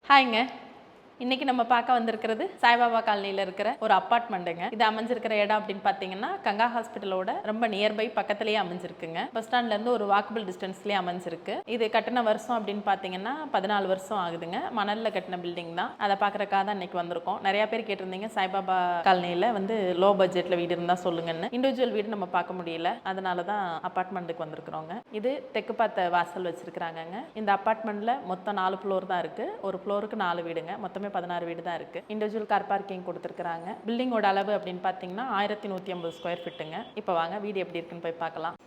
ஹாய்ங்க. இன்னைக்கு நம்ம பார்க்க வந்திருக்கிறது சாய்பாபா காலனியில் இருக்கிற ஒரு அப்பார்ட்மெண்ட்டுங்க. இது அமைஞ்சிருக்கிற இடம் அப்படின்னு பார்த்தீங்கன்னா கங்கா ஹாஸ்பிட்டலோட ரொம்ப நியர்பை பக்கத்துலேயே அமைஞ்சிருக்குங்க. பஸ் ஸ்டாண்ட்லேருந்து ஒரு வாக்கபிள் டிஸ்டன்ஸ்லேயே அமைஞ்சிருக்கு. இது கட்டின வருஷம் அப்படின்னு பார்த்தீங்கன்னா 14 வருஷம் ஆகுதுங்க. மணலில் கட்டின பில்டிங் தான். அதை பார்க்குறக்காக தான் இன்னைக்கு வந்திருக்கோம். நிறையா பேர் கேட்டிருந்தீங்க சாய்பாபா காலனியில் லோ பட்ஜெட்டில் வீடு இருந்தால் சொல்லுங்கன்னு. இண்டிவிஜுவல் வீடு நம்ம பார்க்க முடியல, அதனால தான் அப்பார்ட்மெண்ட்டுக்கு வந்திருக்கிறோங்க. இது தெற்கு பார்த்த வாசல் வச்சிருக்கிறாங்கங்க. இந்த அப்பார்ட்மெண்ட்டில் மொத்தம் 4 ஃப்ளோர் தான் இருக்குது. ஒரு ஃப்ளோருக்கு 4 வீடுங்க. மொத்தமே 16 வீடு தான் இருக்குது. இண்டிவிஜுவல் கார் பார்க்கிங் கொடுத்துருக்குறாங்க. பில்டிங்கோட அளவு அப்படின்னு பார்த்தீங்கன்னா 1150 ஸ்கொயர் ஃபீட்டுங்க. இப்போ வாங்க வீடு எப்படி இருக்குன்னு போய் பார்க்கலாம்.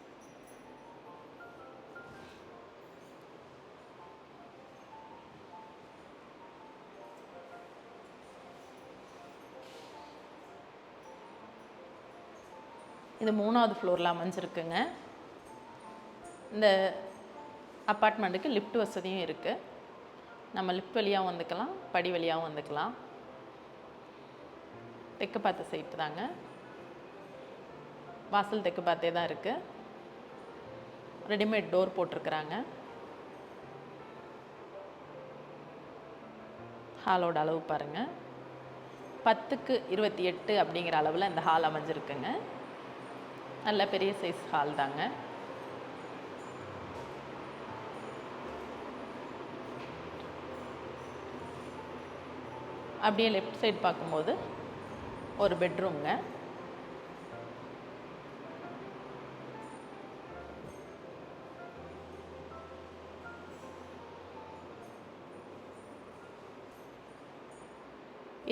இது 3வது ஃப்ளோரில் அமைஞ்சிருக்குங்க. இந்த அப்பார்ட்மெண்ட்டுக்கு லிஃப்ட் வசதியும் இருக்குது. நம்ம லிஃப்ட் வழியாகவும் வந்துக்கலாம், படி வழியாகவும் வந்துக்கலாம். தெற்கு பார்த்த சைட்டு தாங்க. வாசல் தெற்கு பார்த்தே தான் இருக்குது. ரெடிமேட் டோர் போட்டிருக்கிறாங்க. ஹாலோட அளவு பாருங்கள், 10க்கு 28 அப்படிங்கிற அளவில் இந்த ஹால் அமைஞ்சிருக்குங்க. நல்ல பெரிய சைஸ் ஹால் தாங்க. அப்படியே லெஃப்ட் சைடு பார்க்கும்போது ஒரு பெட்ரூம்ங்க.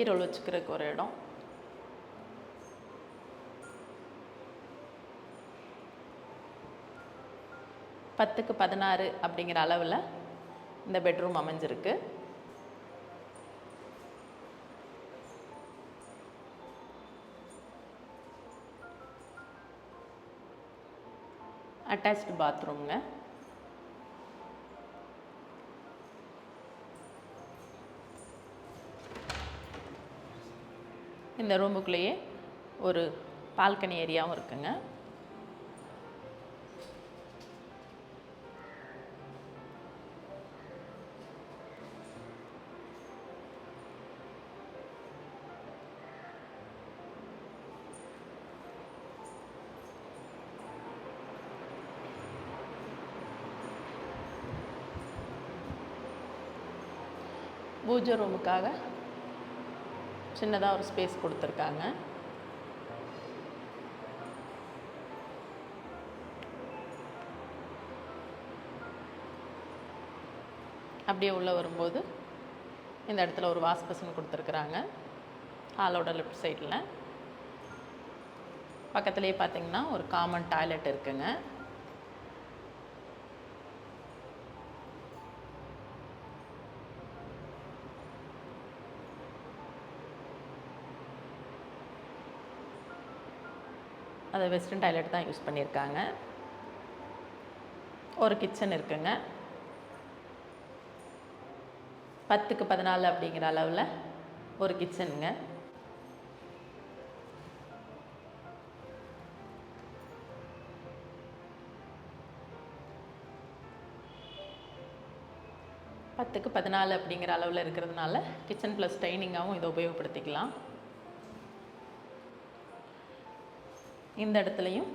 ஈரோல் வச்சுக்கிறதுக்கு ஒரு இடம். பத்துக்கு 16 அப்படிங்கிற அளவில் இந்த பெட்ரூம் அமைஞ்சிருக்கு. அட்டாச்டு பாத்ரூம்ங்க. இந்த ரூமுக்குள்ளேயே ஒரு பால்கனி ஏரியாவும் இருக்குங்க. பூஜை ரூமுக்காக சின்னதாக ஒரு ஸ்பேஸ் கொடுத்துருக்காங்க. அப்படியே உள்ளே வரும்போது இந்த இடத்துல ஒரு வாஷ் பேசின் கொடுத்துருக்குறாங்க. ஹாலோட லெஃப்ட் சைடில் பக்கத்துலேயே பார்த்தீங்கன்னா ஒரு காமன் டாய்லெட் இருக்குங்க. அதை வெஸ்டர்ன் டாய்லெட் தான் யூஸ் பண்ணியிருக்காங்க. ஒரு கிச்சன் இருக்குங்க. 10க்கு 14 அப்படிங்கிற அளவில் ஒரு கிச்சனுங்க. பத்துக்கு 14 அப்படிங்கிற அளவில் இருக்கிறதுனால கிச்சன் ப்ளஸ் டைனிங்காகவும் இதை உபயோகப்படுத்திக்கலாம். இந்த இடத்துலையும்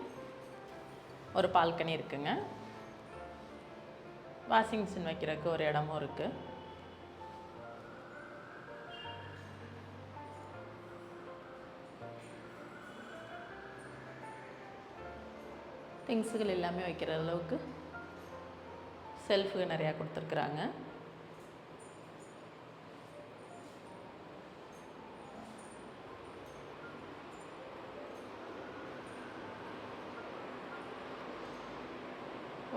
ஒரு பால்கனி இருக்குங்க. வாஷிங் மிஷின் வைக்கிறதுக்கு ஒரு இடமும் இருக்குது. திங்ஸுகள் எல்லாமே வைக்கிற அளவுக்கு செல்ஃபு நிறையா கொடுத்துருக்குறாங்க.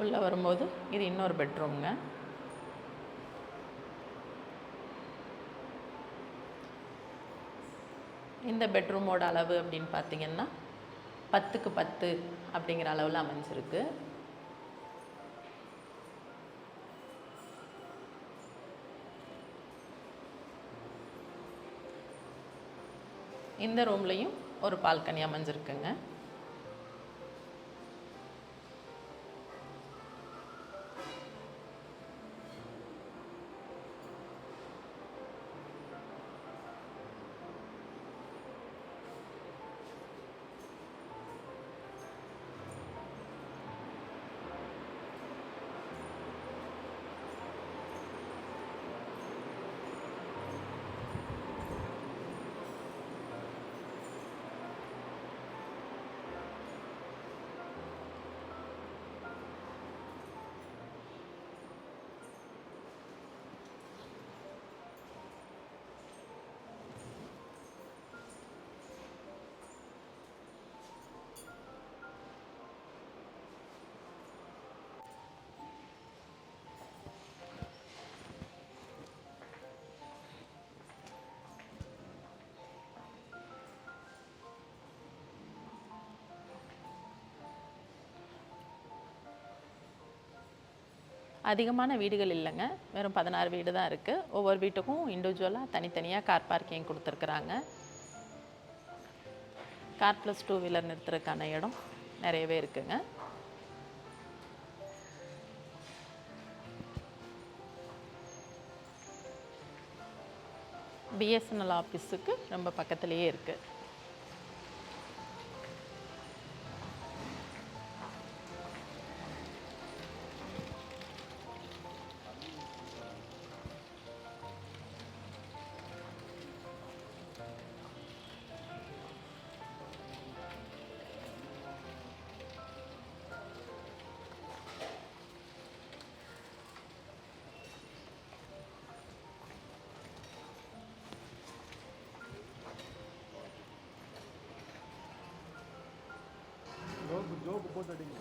உள்ளே வரும்போது இது இன்னொரு பெட்ரூம்ங்க. இந்த பெட்ரூமோட அளவு அப்படின்னு பார்த்தீங்கன்னா 10க்கு 10 அப்படிங்கிற அளவில் அமைஞ்சிருக்கு. இந்த ரூம்லேயும் ஒரு பால்கனி அமைஞ்சிருக்குங்க. அதிகமான வீடுகள் இல்லைங்க, வெறும் 16 வீடு தான் இருக்குது. ஒவ்வொரு வீட்டுக்கும் இண்டிவிஜுவலாக தனித்தனியாக கார் பார்க்கிங் கொடுத்துருக்குறாங்க. கார் ப்ளஸ் 2 வீலர் நிறுத்துறதுக்கான இடம் நிறையவே இருக்குங்க. பிஎஸ்என்எல் ஆஃபீஸுக்கு ரொம்ப பக்கத்துலேயே இருக்குது. ஜோக்கு போட்டு அடிங்க.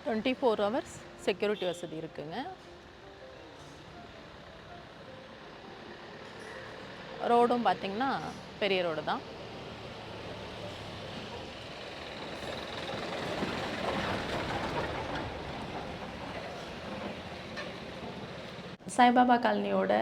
டுவெண்ட்டி 4 ஹவர்ஸ் செக்யூரிட்டி வசதி இருக்குங்க. ரோடும் பார்த்திங்கன்னா பெரிய ரோடு தான். சாய்பாபா காலனியோட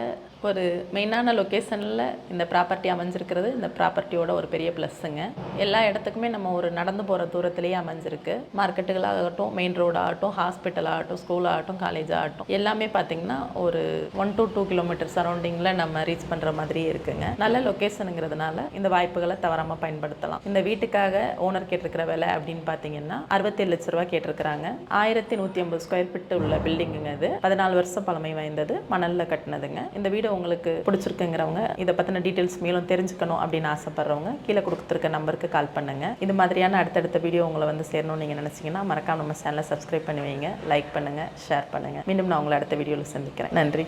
ஒரு மெயினான லொக்கேஷனில் இந்த ப்ராப்பர்ட்டி அமைஞ்சிருக்கிறது இந்த ப்ராப்பர்ட்டியோட ஒரு பெரிய ப்ளஸ்ஸுங்க. எல்லா இடத்துக்குமே நம்ம ஒரு நடந்து போகிற தூரத்துலேயே அமைஞ்சிருக்கு. மார்க்கெட்டுகளாகட்டும், மெயின் ரோடாகட்டும், ஹாஸ்பிட்டல் ஆகட்டும், ஸ்கூல் ஆகட்டும், காலேஜ் ஆகட்டும், எல்லாமே பார்த்திங்கன்னா ஒரு 1 to 2 கிலோமீட்டர் சரௌண்டிங்கில் நம்ம ரீச் பண்ணுற மாதிரியே இருக்குங்க. நல்ல லொக்கேஷனுங்கிறதுனால இந்த வாய்ப்புகளை தவறாமல் பயன்படுத்தலாம். இந்த வீட்டுக்காக ஓனர் கேட்டிருக்கிற விலை அப்படின்னு பார்த்தீங்கன்னா 67 லட்ச ரூபா கேட்டிருக்கிறாங்க. 1150 ஸ்கொயர் ஃபீட் உள்ள பில்டிங்குங்க. இது 14 வருஷம் பழமை வாய்ந்தது, மணலில் கட்டினதுங்க. இந்த வீடு உங்களுக்கு பிடிச்சிருக்குங்கிறவங்க, இதை பற்றின டீட்டெயில்ஸ் மேலும் தெரிஞ்சுக்கணும் அப்படின்னு ஆசைப்படுறவங்க கீழே கொடுத்துருக்க நம்பருக்கு கால் பண்ணுங்க. இது மாதிரியான அடுத்தடுத்த வீடியோ உங்களை வந்து சேரணும்னு நீங்கள் நினச்சிங்கன்னா மறக்காம நம்ம சேனலை சப்ஸ்கிரைப் பண்ணி வைங்க, லைக் பண்ணுங்கள், ஷேர் பண்ணுங்கள். மீண்டும் நான் உங்களை அடுத்த வீடியோவில் சந்திக்கிறேன். நன்றி.